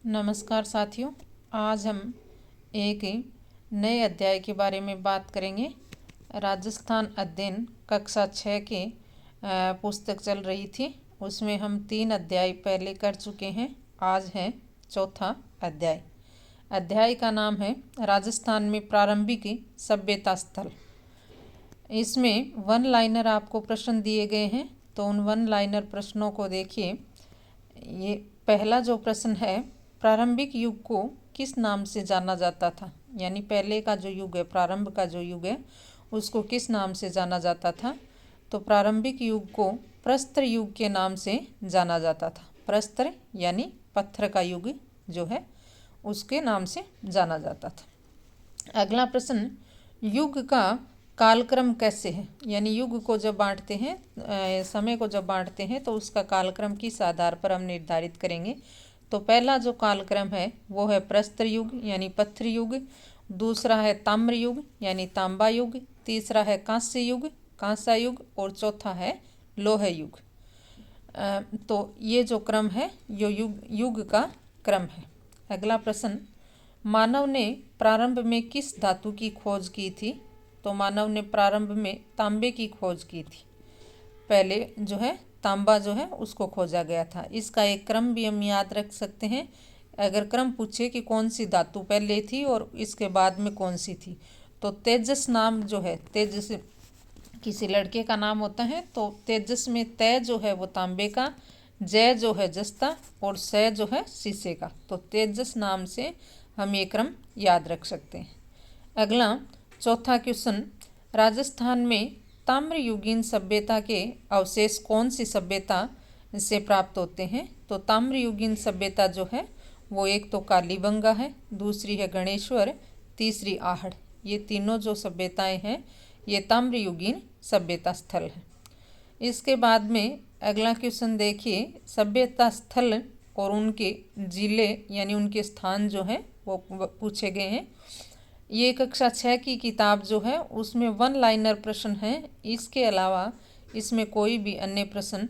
नमस्कार साथियों, आज हम एक नए अध्याय के बारे में बात करेंगे। राजस्थान अध्ययन कक्षा 6 के पुस्तक चल रही थी, उसमें हम 3 अध्याय पहले कर चुके हैं। आज है चौथा अध्याय। अध्याय का नाम है राजस्थान में प्रारंभिक सभ्यता स्थल। इसमें वन लाइनर आपको प्रश्न दिए गए हैं, तो उन वन लाइनर प्रश्नों को देखिए। ये पहला जो प्रश्न है, प्रारंभिक युग को किस नाम से जाना जाता था? यानी पहले का जो युग है, प्रारंभ का जो युग है, उसको किस नाम से जाना जाता था? तो प्रारंभिक युग को प्रस्तर युग के नाम से जाना जाता था। प्रस्तर यानी पत्थर का युग जो है, उसके नाम से जाना जाता था। अगला प्रश्न, युग का कालक्रम कैसे है? यानी युग को जब बांटते हैं, समय को जब बांटते हैं, तो उसका कालक्रम किस आधार पर हम निर्धारित करेंगे? तो पहला जो कालक्रम है वो है प्रस्तर युग यानी पत्थर युग, दूसरा है ताम्र युग यानी तांबा युग, तीसरा है कांस्य युग कांसा युग, और चौथा है लोह युग। तो ये जो क्रम है, यो युग का क्रम है। अगला प्रश्न, मानव ने प्रारंभ में किस धातु की खोज की थी? तो मानव ने प्रारंभ में तांबे की खोज की थी। पहले जो है तांबा जो है उसको खोजा गया था। इसका एक क्रम भी हम याद रख सकते हैं। अगर क्रम पूछे कि कौन सी धातु पहले थी और इसके बाद में कौन सी थी, तो तेजस नाम जो है, तेजस किसी लड़के का नाम होता है, तो तेजस में तय जो है वो तांबे का, जय जो है जस्ता, और स जो है शीशे का। तो तेजस नाम से हम ये क्रम याद रख सकते हैं। अगला चौथा क्वेश्चन, राजस्थान में ताम्रयुगीन सभ्यता के अवशेष कौन सी सभ्यता से प्राप्त होते हैं? तो ताम्रयुगीन सभ्यता जो है वो एक तो कालीबंगा है, दूसरी है गणेश्वर, तीसरी आहड़। ये तीनों जो सभ्यताएं हैं ये ताम्रयुगीन सभ्यता स्थल है। इसके बाद में अगला क्वेश्चन देखिए, सभ्यता स्थल और उनके जिले यानी उनके स्थान जो हैं वो पूछे गए हैं। ये कक्षा 6 की किताब जो है उसमें वन लाइनर प्रश्न है। इसके अलावा इसमें कोई भी अन्य प्रश्न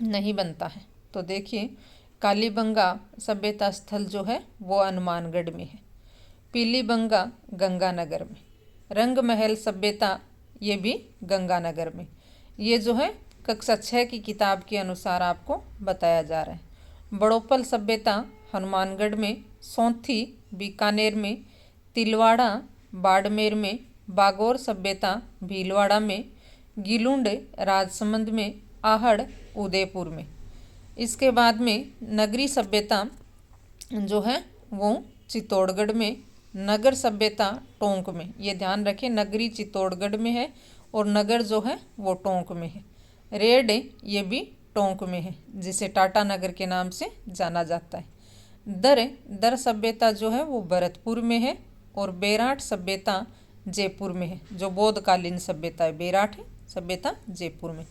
नहीं बनता है। तो देखिए, कालीबंगा सभ्यता स्थल जो है वो हनुमानगढ़ में है, पीलीबंगा गंगानगर में, रंग महल सभ्यता ये भी गंगानगर में। ये जो है कक्षा 6 की किताब के अनुसार आपको बताया जा रहा है। बड़ोपल सभ्यता हनुमानगढ़ में, सौंथी बीकानेर में, तिलवाड़ा बाड़मेर में, बागौर सभ्यता भीलवाड़ा में, गिलुंड राजसमंद में, आहड़ उदयपुर में। इसके बाद में नगरी सभ्यता जो है वो चित्तौड़गढ़ में, नगर सभ्यता टोंक में। ये ध्यान रखें, नगरी चित्तौड़गढ़ में है और नगर जो है वो टोंक में है। रेड ये भी टोंक में है, जिसे टाटा नगर के नाम से जाना जाता है। दर सभ्यता जो है वो भरतपुर में है, और बेराट सभ्यता जयपुर में है, जो बौद्धकालीन सभ्यता है। बेराट सभ्यता जयपुर में।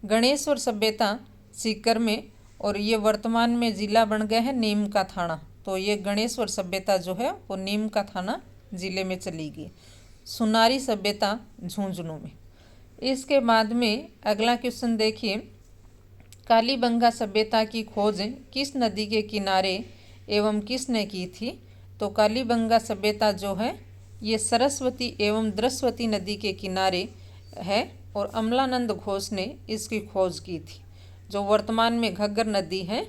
गणेश्वर सभ्यता सीकर में, और ये वर्तमान में जिला बन गया है नीम का थाना। तो ये गणेश्वर सभ्यता जो है वो नीम का थाना जिले में चली गई। सुनारी सभ्यता झुंझुनू में। इसके बाद में अगला क्वेश्चन देखिए, कालीबंगा सभ्यता की खोज किस नदी के किनारे एवं किसने की थी? तो कालीबंगा सभ्यता जो है ये सरस्वती एवं द्रस्वती नदी के किनारे है, और अमलानंद घोष ने इसकी खोज की थी। जो वर्तमान में घग्गर नदी है,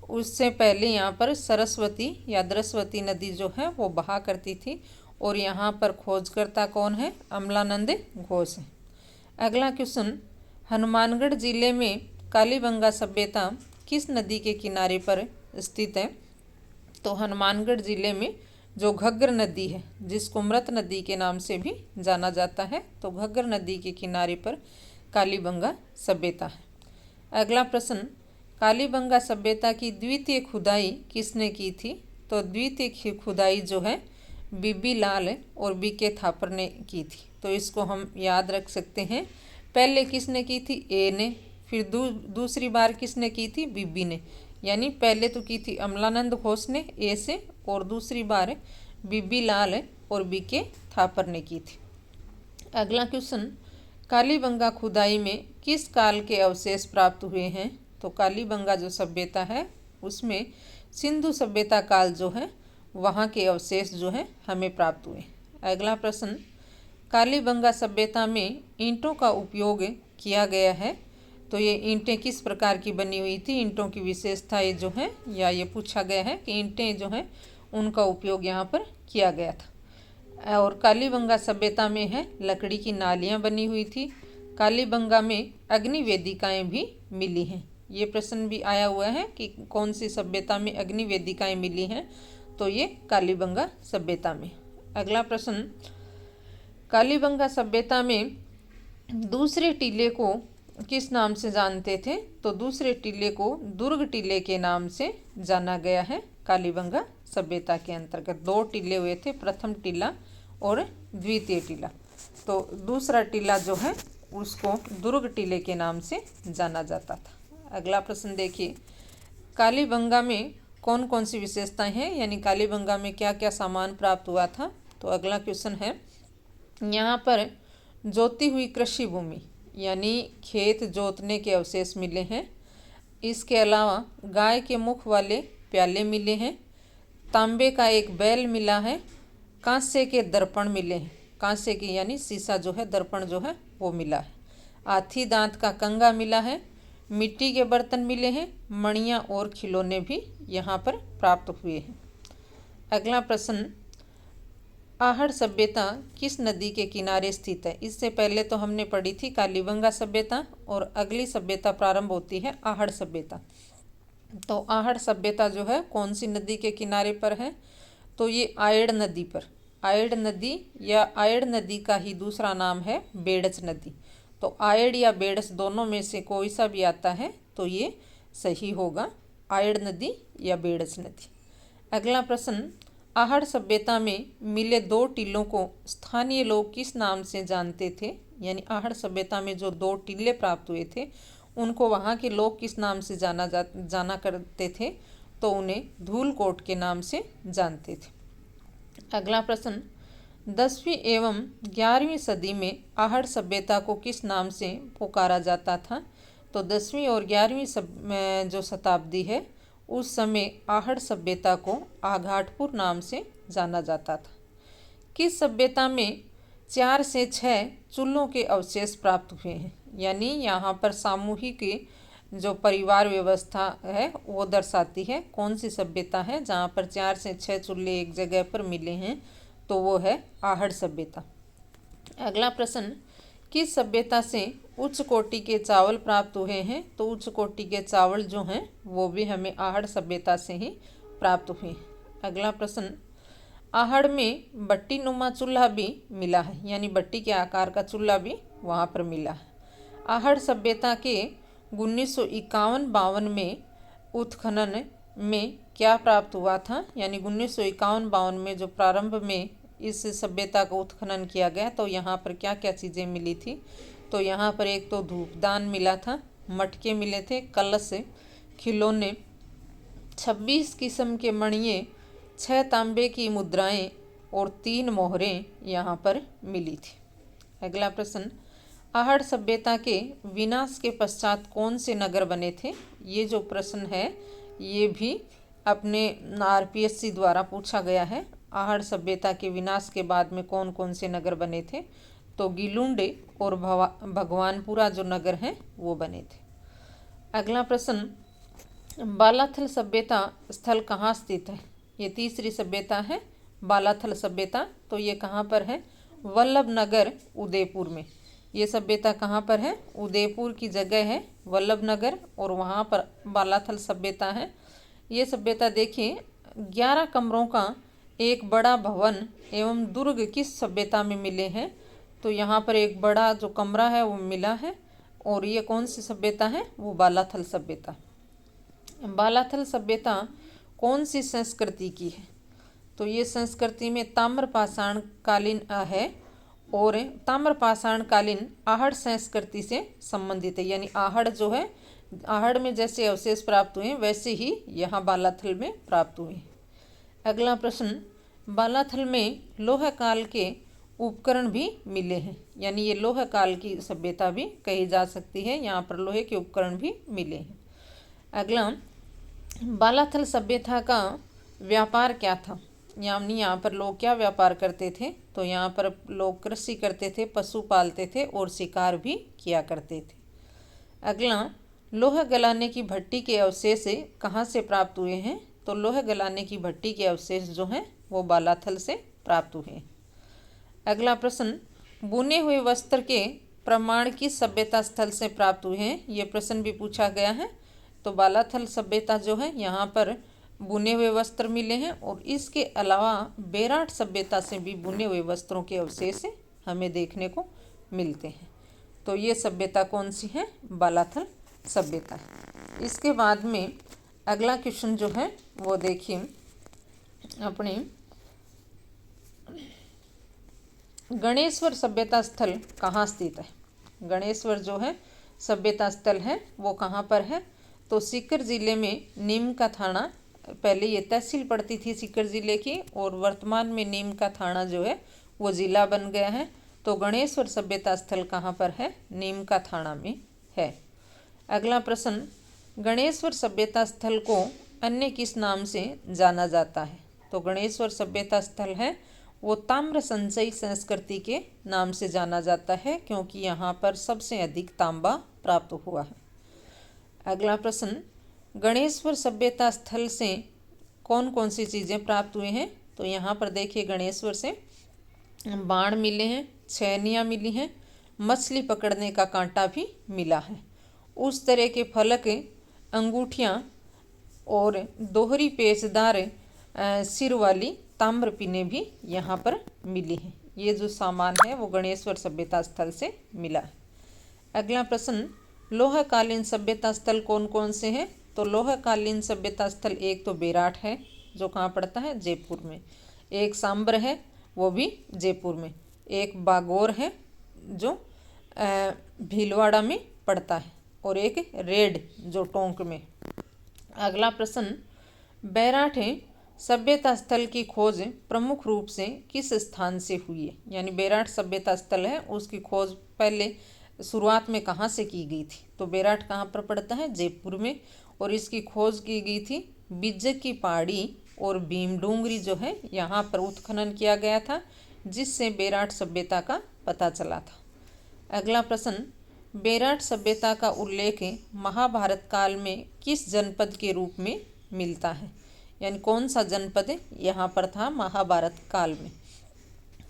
उससे पहले यहाँ पर सरस्वती या द्रस्वती नदी जो है वो बहा करती थी, और यहाँ पर खोजकर्ता कौन है? अमलानंद घोष है। अगला क्वेश्चन, हनुमानगढ़ जिले में कालीबंगा सभ्यता किस नदी के किनारे पर स्थित है? तो हनुमानगढ़ जिले में जो घग्गर नदी है, जिसको मृत नदी के नाम से भी जाना जाता है, तो घग्गर नदी के किनारे पर कालीबंगा सभ्यता है। अगला प्रश्न, कालीबंगा सभ्यता की द्वितीय खुदाई किसने की थी? तो द्वितीय खुदाई जो है बीबी लाल और बीके थापर ने की थी। तो इसको हम याद रख सकते हैं। पहले किसने की थी? ए ने, फिर दूसरी बार किसने की थी? बीबी ने। यानी पहले तो की थी अमलानंद घोष ने ए से, और दूसरी बार बीबी लाल और बीके थापर ने की थी। अगला क्वेश्चन, कालीबंगा खुदाई में किस काल के अवशेष प्राप्त हुए हैं? तो कालीबंगा जो सभ्यता है उसमें सिंधु सभ्यता काल जो है वहाँ के अवशेष जो है हमें प्राप्त हुए। अगला प्रश्न, कालीबंगा सभ्यता में ईंटों का उपयोग किया गया है, तो ये ईंटें किस प्रकार की बनी हुई थी, ईंटों की विशेषताएं जो हैं, या ये पूछा गया है कि ईंटें जो हैं उनका उपयोग यहाँ पर किया गया था। और कालीबंगा सभ्यता में है लकड़ी की नालियाँ बनी हुई थी। कालीबंगा में अग्नि वेदिकाएँ भी मिली हैं। ये प्रश्न भी आया हुआ है कि कौन सी सभ्यता में अग्नि वेदिकाएँ मिली हैं, तो ये कालीबंगा सभ्यता में। अगला प्रश्न, कालीबंगा सभ्यता में दूसरे टीले को किस नाम से जानते थे, तो दूसरे टीले को दुर्ग टीले के नाम से जाना गया है। कालीबंगा सभ्यता के अंतर्गत 2 टीले हुए थे, प्रथम टीला और द्वितीय टीला। तो दूसरा टीला जो है उसको दुर्ग टीले के नाम से जाना जाता था। अगला प्रश्न देखिए, कालीबंगा में कौन कौन सी विशेषताएं हैं, यानी कालीबंगा में क्या क्या सामान प्राप्त हुआ था। तो अगला क्वेश्चन है, यहाँ पर जोती हुई कृषि भूमि यानी खेत जोतने के अवशेष मिले हैं। इसके अलावा गाय के मुख वाले प्याले मिले हैं, तांबे का एक बैल मिला है, कांसे के दर्पण मिले हैं, कांसे की यानी शीशा जो है, दर्पण जो है वो मिला है, हाथी दांत का कंगा मिला है, मिट्टी के बर्तन मिले हैं, मणियाँ और खिलौने भी यहाँ पर प्राप्त हुए हैं। अगला प्रश्न, आहड़ सभ्यता किस नदी के किनारे स्थित है। इससे पहले तो हमने पढ़ी थी कालीबंगा सभ्यता, और अगली सभ्यता प्रारंभ होती है आहड़ सभ्यता। तो आहड़ सभ्यता जो है कौन सी नदी के किनारे पर है, तो ये आयड़ नदी पर, आयड़ नदी या आयड़ नदी का ही दूसरा नाम है बेड़च नदी। तो आयड़ या बेड़च दोनों में से कोई सा भी आता है तो ये सही होगा, आयड़ नदी या बेड़च नदी। अगला प्रश्न, आहड़ सभ्यता में मिले 2 टीलों को स्थानीय लोग किस नाम से जानते थे, यानी आहड़ सभ्यता में जो 2 टीले प्राप्त हुए थे उनको वहाँ के लोग किस नाम से जाना करते थे, तो उन्हें धूलकोट के नाम से जानते थे। अगला प्रश्न, 10वीं एवं 11वीं सदी में आहड़ सभ्यता को किस नाम से पुकारा जाता था। तो 10वीं और 11वीं जो शताब्दी है उस समय आहड़ सभ्यता को आघाटपुर नाम से जाना जाता था। किस सभ्यता में 4 से 6 चूल्हों के अवशेष प्राप्त हुए हैं, यानी यहाँ पर सामूहिक जो परिवार व्यवस्था है वो दर्शाती है। कौन सी सभ्यता है जहाँ पर 4 से 6 चूल्हे एक जगह पर मिले हैं, तो वो है आहड़ सभ्यता। अगला प्रश्न, किस सभ्यता से उच्च कोटि के चावल प्राप्त हुए हैं। तो उच्च कोटि के चावल जो हैं वो भी हमें आहड़ सभ्यता से ही प्राप्त हुए हैं। अगला प्रश्न, आहड़ में बट्टी नुमा चूल्हा भी मिला है, यानी बट्टी के आकार का चूल्हा भी वहाँ पर मिला है। आहड़ सभ्यता के 1951-52 में उत्खनन में क्या प्राप्त हुआ था, यानी 1951-52 में जो प्रारंभ में इस सभ्यता का उत्खनन किया गया तो यहाँ पर क्या क्या चीज़ें मिली थी। तो यहाँ पर एक तो धूपदान मिला था, मटके मिले थे, कलश, खिलौने, 26 किस्म के मणिये, 6 तांबे की मुद्राएं और 3 मोहरें यहाँ पर मिली थी। अगला प्रश्न, आहड़ सभ्यता के विनाश के पश्चात कौन से नगर बने थे। ये जो प्रश्न है ये भी अपने RPSC द्वारा पूछा गया है। आहड़ सभ्यता के विनाश के बाद में कौन कौन से नगर बने थे, तो गिलुंडे और भगवानपुरा जो नगर हैं वो बने थे। अगला प्रश्न, बालाथल सभ्यता स्थल कहाँ स्थित है। ये तीसरी सभ्यता है बालाथल सभ्यता, तो ये कहाँ पर है, वल्लभ नगर उदयपुर में। ये सभ्यता कहाँ पर है, उदयपुर की जगह है वल्लभ नगर, और वहाँ पर बालाथल सभ्यता है। ये सभ्यता देखिए 11 कमरों का एक बड़ा भवन एवं दुर्ग किस सभ्यता में मिले हैं। तो यहाँ पर एक बड़ा जो कमरा है वो मिला है, और ये कौन सी सभ्यता है, वो बालाथल सभ्यता। बालाथल सभ्यता कौन सी संस्कृति की है, तो ये संस्कृति में ताम्रपाषाण कालीन है, और ताम्रपाषाण कालीन आहड़ संस्कृति से संबंधित है। यानी आहड़ जो है, आहड़ में जैसे अवशेष प्राप्त हुए वैसे ही यहाँ बालाथल में प्राप्त हुए। अगला प्रश्न, बालाथल में लोह काल के उपकरण भी मिले हैं, यानी ये लोह काल की सभ्यता भी कही जा सकती है, यहाँ पर लोहे के उपकरण भी मिले हैं। अगला, बालाथल सभ्यता का व्यापार क्या था, यानी यहाँ पर लोग क्या व्यापार करते थे, तो यहाँ पर लोग कृषि करते थे, पशु पालते थे और शिकार भी किया करते थे। अगला, लोहा गलाने की भट्टी के अवशेष कहाँ से प्राप्त हुए हैं, तो लोहा गलाने की भट्टी के अवशेष जो हैं वो बालाथल से प्राप्त हुए हैं। अगला प्रश्न, बुने हुए वस्त्र के प्रमाण किस सभ्यता स्थल से प्राप्त हुए हैं, ये प्रश्न भी पूछा गया है। तो बालाथल सभ्यता जो है यहाँ पर बुने हुए वस्त्र मिले हैं और इसके अलावा बेराट सभ्यता से भी बुने हुए वस्त्रों के अवशेष हमें देखने को मिलते हैं। तो ये सभ्यता कौन सी है, बालाथल सभ्यता है। इसके बाद में अगला क्वेश्चन जो है वो देखिए अपने गणेश्वर सभ्यता स्थल कहाँ स्थित है। गणेश्वर जो है सभ्यता स्थल है वो कहाँ पर है, तो सीकर जिले में नीम का थाना, पहले ये तहसील पड़ती थी सीकर जिले की और वर्तमान में नीम का थाना जो है वो ज़िला बन गया है। तो गणेश्वर सभ्यता स्थल कहाँ पर है, नीम का थाना में है। अगला प्रश्न, गणेश्वर सभ्यता स्थल को अन्य किस नाम से जाना जाता है, तो गणेश्वर सभ्यता स्थल है वो ताम्र संचयी संस्कृति के नाम से जाना जाता है, क्योंकि यहाँ पर सबसे अधिक तांबा प्राप्त हुआ है। अगला प्रश्न, गणेश्वर सभ्यता स्थल से कौन कौन सी चीज़ें प्राप्त हुई हैं, तो यहाँ पर देखिए गणेश्वर से बाण मिले हैं, छैनियाँ मिली हैं, मछली पकड़ने का कांटा भी मिला है, उस तरह के फलक, अंगूठियाँ और दोहरी पेचदार सिर वाली ताम्र पिने भी यहाँ पर मिली हैं। ये जो सामान है वो गणेश्वर सभ्यता स्थल से मिला है। अगला प्रश्न, लोहकालीन सभ्यता स्थल कौन कौन से हैं, तो लोहकालीन सभ्यता स्थल एक तो बेराट है जो कहाँ पड़ता है, जयपुर में, एक सांबर है वो भी जयपुर में, एक बागौर है जो भीलवाड़ा में पड़ता है और एक रेड जो टोंक में। अगला प्रश्न, बेराट सभ्यता स्थल की खोज प्रमुख रूप से किस स्थान से हुई है, यानी बेराट सभ्यता स्थल है उसकी खोज पहले शुरुआत में कहाँ से की गई थी, तो बेराट कहाँ पर पड़ता है, जयपुर में, और इसकी खोज की गई थी बिज्जक की पहाड़ी और भीमडूंगरी जो है यहाँ पर उत्खनन किया गया था, जिससे बेराट सभ्यता का पता चला था। अगला प्रश्न, बेराट सभ्यता का उल्लेख महाभारत काल में किस जनपद के रूप में मिलता है, यानी कौन सा जनपद यहाँ पर था महाभारत काल में,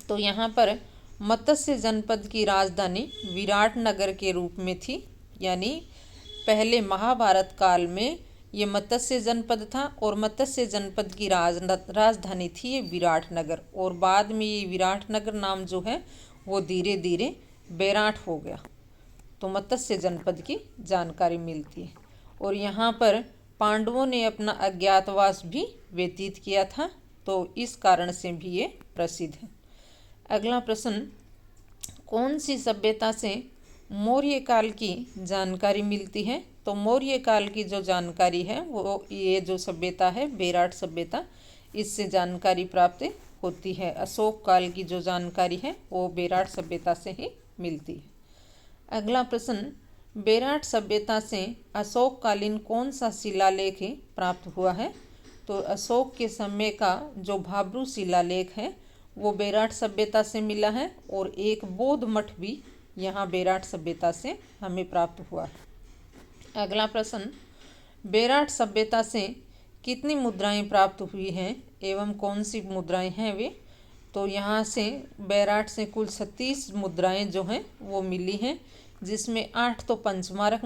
तो यहाँ पर मत्स्य जनपद की राजधानी विराटनगर के रूप में थी, यानी पहले महाभारत काल में ये मत्स्य जनपद था और मत्स्य जनपद की राजधानी थी ये विराटनगर, और बाद में ये विराटनगर नाम जो है वो धीरे धीरे बेराट हो गया। तो मत्स्य जनपद की जानकारी मिलती है और यहाँ पर पांडवों ने अपना अज्ञातवास भी व्यतीत किया था, तो इस कारण से भी ये प्रसिद्ध है। अगला प्रश्न, कौन सी सभ्यता से मौर्य काल की जानकारी मिलती है, तो मौर्य काल की जो जानकारी है वो ये जो सभ्यता है बेराट सभ्यता, इससे जानकारी प्राप्त होती है। अशोक काल की जो जानकारी है वो बेराट सभ्यता से ही मिलती है। अगला प्रश्न, बेराट सभ्यता से अशोककालीन कौन सा शिलालेख प्राप्त हुआ है, तो अशोक के समय का जो भाब्रू शिलालेख है वो बेराट सभ्यता से मिला है और एक बौद्ध मठ भी यहाँ बेराट सभ्यता से हमें प्राप्त हुआ है। अगला प्रश्न, बेराट सभ्यता से कितनी मुद्राएं प्राप्त हुई हैं एवं कौन सी मुद्राएं हैं वे, तो यहाँ से बेराट से कुल 36 मुद्राएं जो हैं वो मिली हैं, जिसमें 8 तो पंचमारक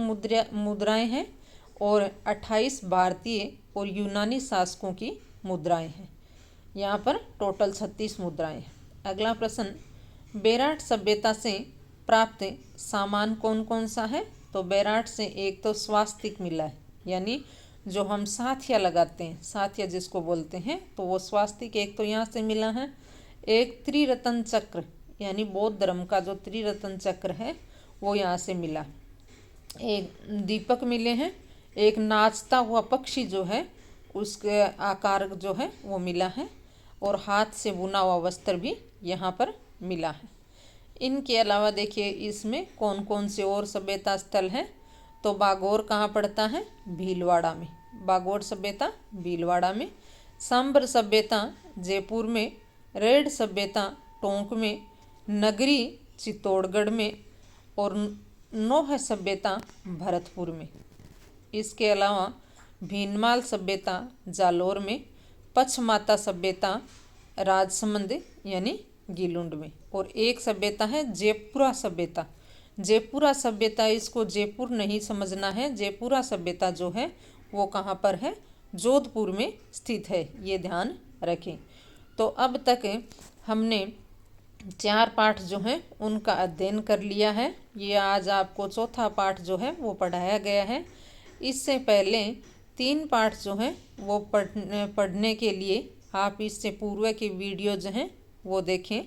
मुद्राएं हैं और 28 भारतीय और यूनानी शासकों की मुद्राएं हैं। यहाँ पर टोटल 36 मुद्राएं हैं। अगला प्रश्न, बेराट सभ्यता से प्राप्त सामान कौन कौन सा है, तो बेराट से एक तो स्वास्तिक मिला है, यानी जो हम साथिया लगाते हैं, साथिया जिसको बोलते हैं, तो वो स्वास्तिक एक तो यहाँ से मिला है। एक त्रिरत्न चक्र, यानी बौद्ध धर्म का जो त्रिरत्न चक्र है वो यहाँ से मिला। एक दीपक मिले हैं, एक नाचता हुआ पक्षी जो है उसके आकार जो है वो मिला है और हाथ से बुना हुआ वस्त्र भी यहाँ पर मिला है। इनके अलावा देखिए इसमें कौन कौन से और सभ्यता स्थल हैं, तो बागौर कहाँ पड़ता है, भीलवाड़ा में, बागोड़ सभ्यता भीलवाड़ा में, सांबर सभ्यता जयपुर में, रेड सभ्यता टोंक में, नगरी चित्तौड़गढ़ में और नौह सभ्यता भरतपुर में। इसके अलावा भीनमाल सभ्यता जालोर में, पचमाता सभ्यता राजसमंद यानी गीलुंड में, और एक सभ्यता है जयपुरा सभ्यता। जयपुरा सभ्यता, इसको जयपुर नहीं समझना है, जयपुरा सभ्यता जो है वो कहाँ पर है, जोधपुर में स्थित है, ये ध्यान रखें। तो अब तक हमने 4 पाठ जो हैं उनका अध्ययन कर लिया है। ये आज आपको चौथा पाठ जो है वो पढ़ाया गया है। इससे पहले 3 पाठ जो हैं वो पढ़ने के लिए आप इससे पूर्व के वीडियो जो हैं वो देखें।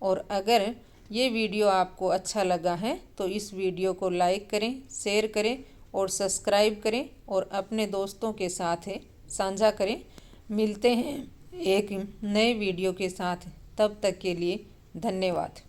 और अगर ये वीडियो आपको अच्छा लगा है तो इस वीडियो को लाइक करें, शेयर करें और सब्सक्राइब करें और अपने दोस्तों के साथ साझा करें। मिलते हैं एक नए वीडियो के साथ, तब तक के लिए धन्यवाद।